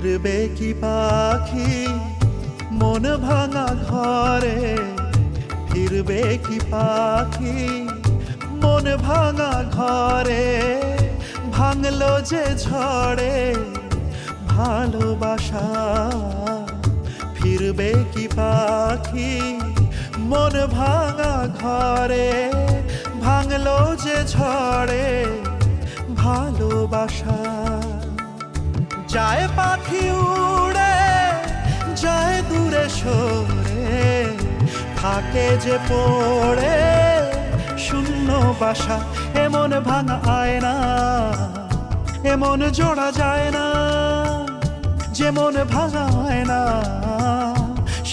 ফিরবে কি পাখি মন ভাঙা ঘরে, ফিরবে কি পাখি মন ভাঙা ঘরে, ভাঙলো যে ঝড়ে ভালোবাসা। ফিরবে কি পাখি মন ভাঙা ঘরে, ভাঙলো যে ঝড়ে ভালোবাসা। যায় পাখি উড়ে যায় দূরে সরে, থাকে যে পড়ে শূন্য বাসা। এমন ভাঙা আয়না এমন জোড়া যায় না, যেমন ভাঙা আয়না